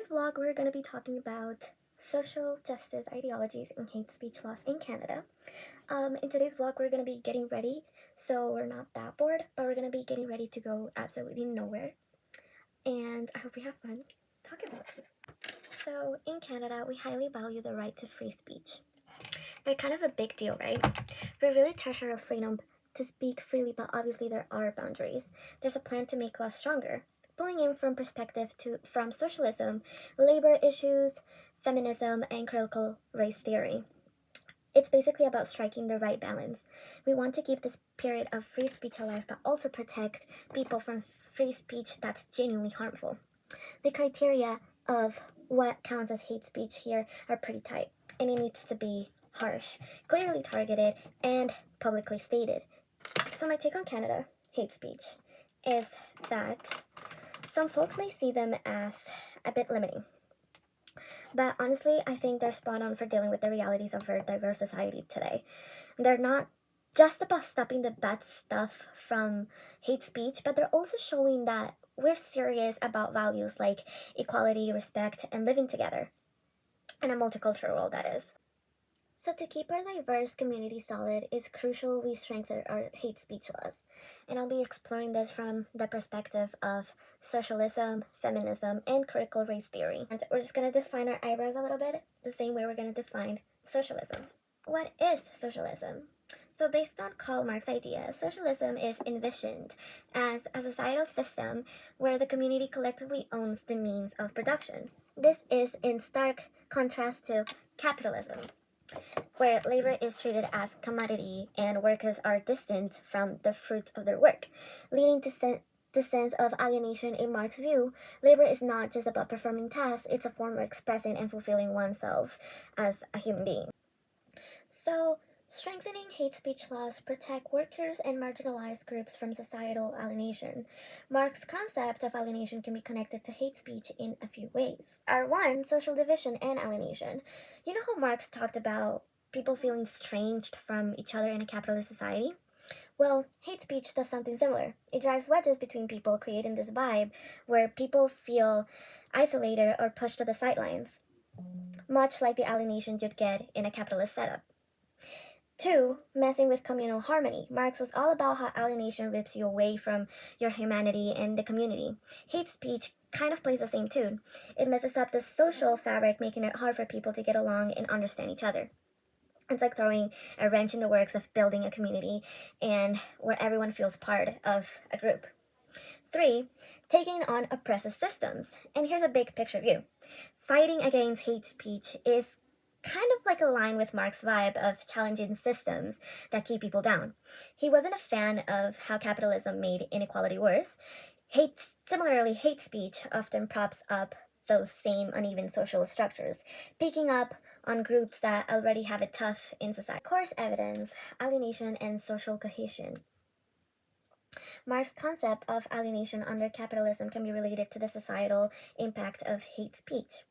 today's vlog, we're going to be talking about social justice ideologies and hate speech laws in Canada. In today's vlog, we're going to be getting ready, so we're not that bored, but we're going to be getting ready to go absolutely nowhere. And I hope we have fun talking about this. So, in Canada, we highly value the right to free speech. They're kind of a big deal, right? We really treasure our freedom to speak freely, but obviously there are boundaries. There's a plan to make laws stronger, pulling in from from socialism, labor issues, feminism, and critical race theory. It's basically about striking the right balance. We want to keep this period of free speech alive, but also protect people from free speech that's genuinely harmful. The criteria of what counts as hate speech here are pretty tight, and it needs to be harsh, clearly targeted, and publicly stated. So my take on Canada hate speech is that some folks may see them as a bit limiting. But honestly, I think they're spot on for dealing with the realities of our diverse society today. They're not just about stopping the bad stuff from hate speech, but they're also showing that we're serious about values like equality, respect, and living together in a multicultural world, that is. So to keep our diverse community solid, it's crucial we strengthen our hate speech laws. And I'll be exploring this from the perspective of socialism, feminism, and critical race theory. And we're just going to define our eyebrows a little bit the same way we're going to define socialism. What is socialism? So based on Karl Marx's idea, socialism is envisioned as a societal system where the community collectively owns the means of production. This is in stark contrast to capitalism, where labor is treated as commodity and workers are distant from the fruits of their work, leading to the sense of alienation. In Marx's view, labor is not just about performing tasks, it's a form of expressing and fulfilling oneself as a human being. So, strengthening hate speech laws protect workers and marginalized groups from societal alienation. Marx's concept of alienation can be connected to hate speech in a few ways. R1, social division and alienation. You know how Marx talked about people feeling estranged from each other in a capitalist society? Well, hate speech does something similar. It drives wedges between people, creating this vibe where people feel isolated or pushed to the sidelines, much like the alienation you'd get in a capitalist setup. 2. Messing with communal harmony. Marx was all about how alienation rips you away from your humanity and the community. Hate speech kind of plays the same tune. It messes up the social fabric, making it hard for people to get along and understand each other. It's like throwing a wrench in the works of building a community and where everyone feels part of a group. 3. Taking on oppressive systems. And here's a big picture view. Fighting against hate speech is kind of like a line with Marx's vibe of challenging systems that keep people down. He wasn't a fan of how capitalism made inequality worse. Similarly, hate speech often props up those same uneven social structures, picking up on groups that already have it tough in society. Course evidence, alienation, and social cohesion. Marx's concept of alienation under capitalism can be related to the societal impact of hate speech.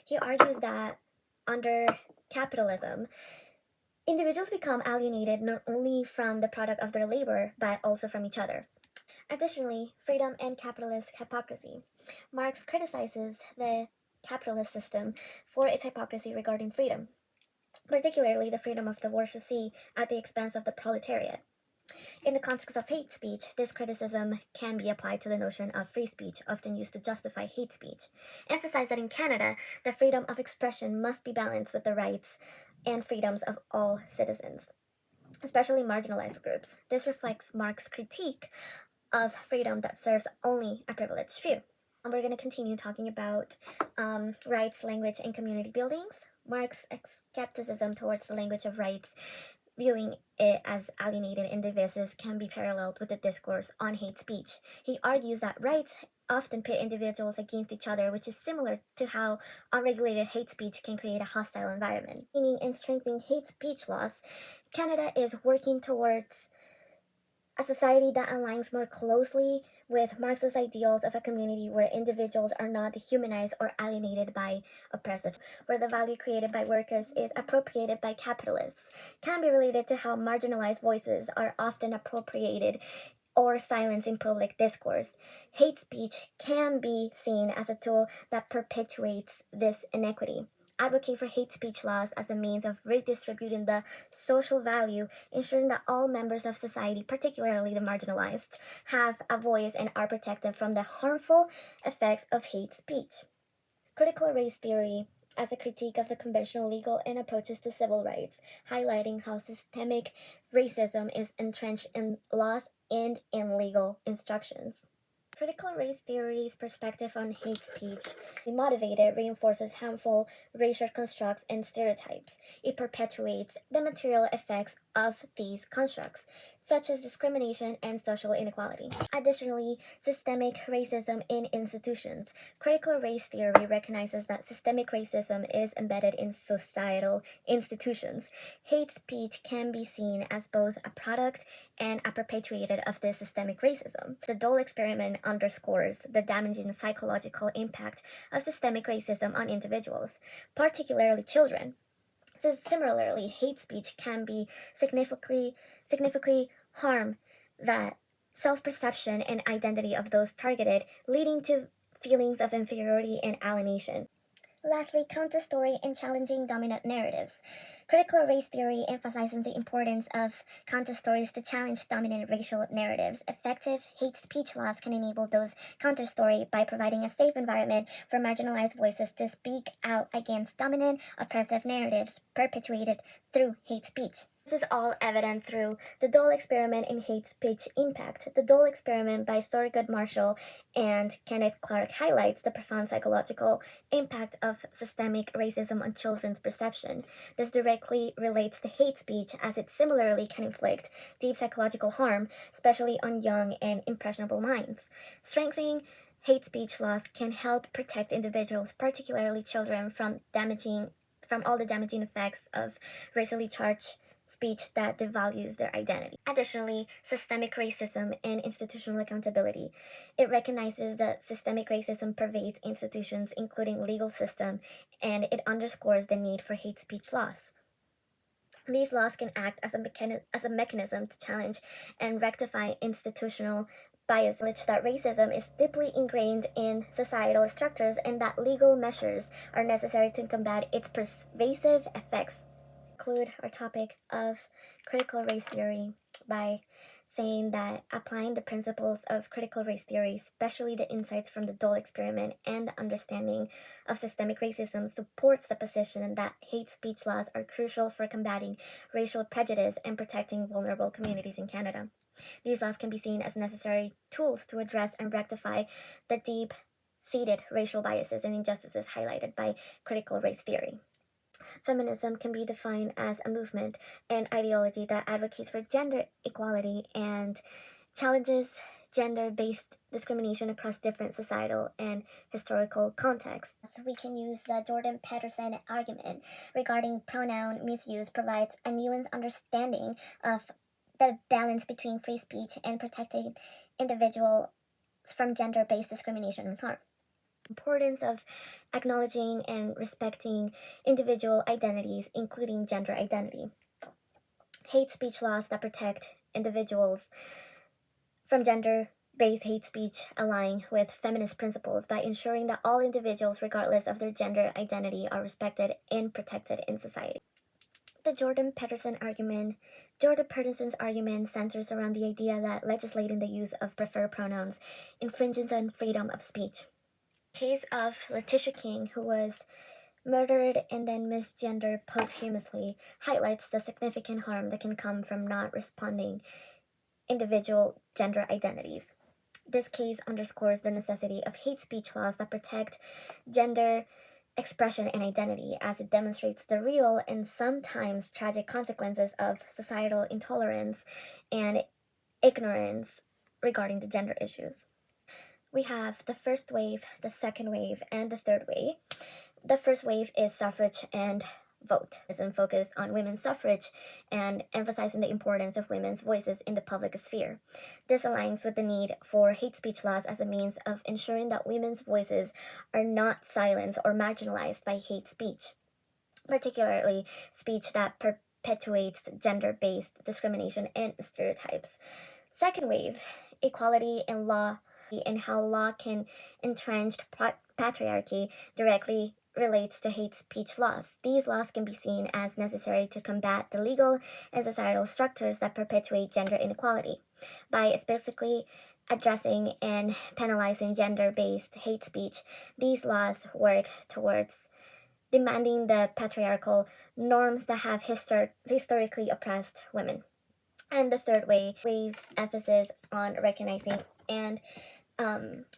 He argues that under capitalism, individuals become alienated not only from the product of their labor, but also from each other. Additionally, freedom and capitalist hypocrisy. Marx criticizes the capitalist system for its hypocrisy regarding freedom, particularly the freedom of the bourgeoisie at the expense of the proletariat. In the context of hate speech, this criticism can be applied to the notion of free speech, often used to justify hate speech. Emphasize that in Canada, the freedom of expression must be balanced with the rights and freedoms of all citizens, especially marginalized groups. This reflects Marx's critique of freedom that serves only a privileged few. We're going to continue talking about rights, language, and community buildings. Marx's skepticism towards the language of rights, viewing it as alienated and divisive, can be paralleled with the discourse on hate speech. He argues that rights often pit individuals against each other, which is similar to how unregulated hate speech can create a hostile environment. Meaning, in strengthening hate speech laws, Canada is working towards a society that aligns more closely with Marx's ideals of a community where individuals are not dehumanized or alienated by oppressive, where the value created by workers is appropriated by capitalists, can be related to how marginalized voices are often appropriated or silence in public discourse. Hate speech can be seen as a tool that perpetuates this inequity. Advocate for hate speech laws as a means of redistributing the social value, ensuring that all members of society, particularly the marginalized, have a voice and are protected from the harmful effects of hate speech. Critical race theory as a critique of the conventional legal and approaches to civil rights, highlighting how systemic racism is entrenched in laws and in legal instructions. Critical race theory's perspective on hate speech, motivated, reinforces harmful racial constructs and stereotypes. It perpetuates the material effects of these constructs, such as discrimination and social inequality. Additionally, systemic racism in institutions. Critical race theory recognizes that systemic racism is embedded in societal institutions. Hate speech can be seen as both a product and a perpetuated of this systemic racism. The Dole experiment underscores the damaging psychological impact of systemic racism on individuals, particularly children. Similarly, hate speech can be significantly harm the self-perception and identity of those targeted, leading to feelings of inferiority and alienation. Lastly, counter-story and challenging dominant narratives. Critical race theory emphasizes the importance of counter-stories to challenge dominant racial narratives. Effective hate speech laws can enable those counter-story by providing a safe environment for marginalized voices to speak out against dominant oppressive narratives perpetuated through hate speech. This is all evident through the Dole experiment in hate speech impact. The Dole experiment by Thurgood Marshall and Kenneth Clark highlights the profound psychological impact of systemic racism on children's perception. This directly relates to hate speech, as it similarly can inflict deep psychological harm, especially on young and impressionable minds. Strengthening hate speech laws can help protect individuals, particularly children, from all the damaging effects of racially charged speech that devalues their identity. Additionally, systemic racism and institutional accountability. It recognizes that systemic racism pervades institutions, including legal system, and it underscores the need for hate speech laws. These laws can act as a mechanism to challenge and rectify institutional bias, which that racism is deeply ingrained in societal structures and that legal measures are necessary to combat its pervasive effects. Conclude our topic of critical race theory by saying that applying the principles of critical race theory, especially the insights from the Dole experiment and the understanding of systemic racism, supports the position that hate speech laws are crucial for combating racial prejudice and protecting vulnerable communities in Canada. These laws can be seen as necessary tools to address and rectify the deep-seated racial biases and injustices highlighted by critical race theory. Feminism can be defined as a movement and ideology that advocates for gender equality and challenges gender-based discrimination across different societal and historical contexts. So we can use the Jordan Peterson argument regarding pronoun misuse provides a nuanced understanding of the balance between free speech and protecting individuals from gender-based discrimination and harm. Importance of acknowledging and respecting individual identities, including gender identity. Hate speech laws that protect individuals from gender-based hate speech align with feminist principles by ensuring that all individuals, regardless of their gender identity, are respected and protected in society. The Jordan Peterson's argument centers around the idea that legislating the use of preferred pronouns infringes on freedom of speech. Case of Letitia King, who was murdered and then misgendered posthumously, highlights the significant harm that can come from not responding individual gender identities. This case underscores the necessity of hate speech laws that protect gender expression and identity, as it demonstrates the real and sometimes tragic consequences of societal intolerance and ignorance regarding the gender issues. We have the first wave, the second wave, and the third wave. The first wave is suffrage and vote, and focus on women's suffrage and emphasizing the importance of women's voices in the public sphere. This aligns with the need for hate speech laws as a means of ensuring that women's voices are not silenced or marginalized by hate speech, particularly speech that perpetuates gender-based discrimination and stereotypes. Second wave equality in law and how law can entrenched patriarchy directly relates to hate speech laws. These laws can be seen as necessary to combat the legal and societal structures that perpetuate gender inequality. By specifically addressing and penalizing gender based hate speech, these laws work towards demanding the patriarchal norms that have historically oppressed women. And the third way waves emphasis on recognizing and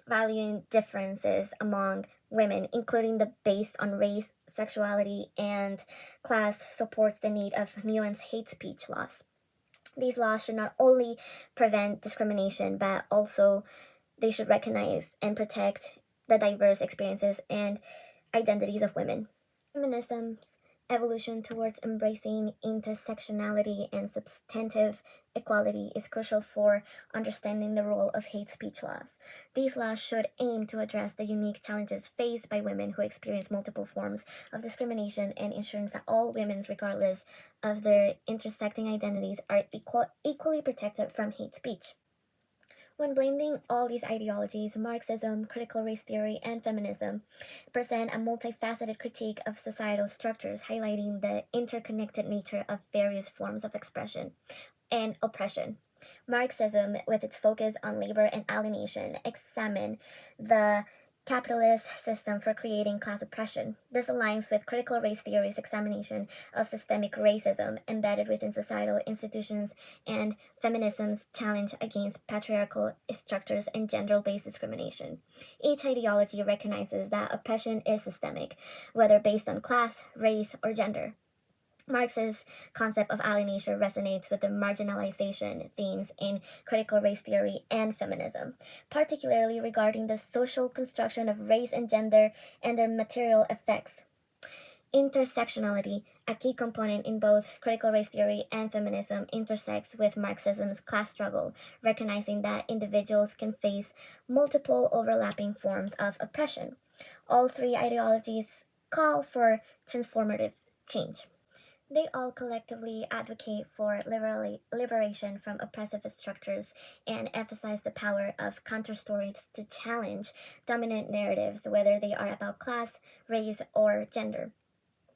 valuing differences among women, including the based on race, sexuality, and class, supports the need of nuanced hate speech laws. These laws should not only prevent discrimination, but also they should recognize and protect the diverse experiences and identities of women. Feminism's evolution towards embracing intersectionality and substantive equality is crucial for understanding the role of hate speech laws. These laws should aim to address the unique challenges faced by women who experience multiple forms of discrimination and ensuring that all women, regardless of their intersecting identities, are equally protected from hate speech. When blending all these ideologies, Marxism, critical race theory, and feminism present a multifaceted critique of societal structures, highlighting the interconnected nature of various forms of expression and oppression. Marxism, with its focus on labor and alienation, examine the capitalist system for creating class oppression. This aligns with critical race theory's examination of systemic racism embedded within societal institutions and feminism's challenge against patriarchal structures and gender-based discrimination. Each ideology recognizes that oppression is systemic, whether based on class, race, or gender. Marx's concept of alienation resonates with the marginalization themes in critical race theory and feminism, particularly regarding the social construction of race and gender and their material effects. Intersectionality, a key component in both critical race theory and feminism, intersects with Marxism's class struggle, recognizing that individuals can face multiple overlapping forms of oppression. All three ideologies call for transformative change. They all collectively advocate for liberation from oppressive structures and emphasize the power of counterstories to challenge dominant narratives, whether they are about class, race, or gender.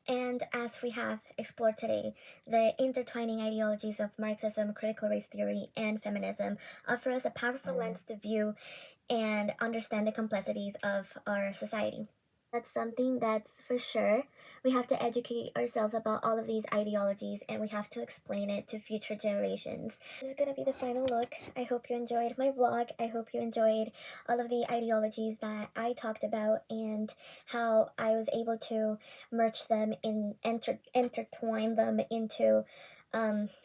And as we have explored today, the intertwining ideologies of Marxism, critical race theory, and feminism offer us a powerful lens to view and understand the complexities of our society. That's something that's for sure. We have to educate ourselves about all of these ideologies and we have to explain it to future generations. This is going to be the final look. I hope you enjoyed my vlog. I hope you enjoyed all of the ideologies that I talked about and how I was able to merge them and intertwine them into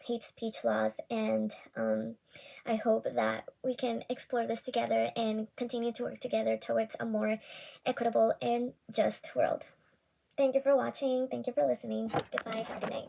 hate speech laws, and I hope that we can explore this together and continue to work together towards a more equitable and just world. Thank you for watching. Thank you for listening. Goodbye. Have a good night.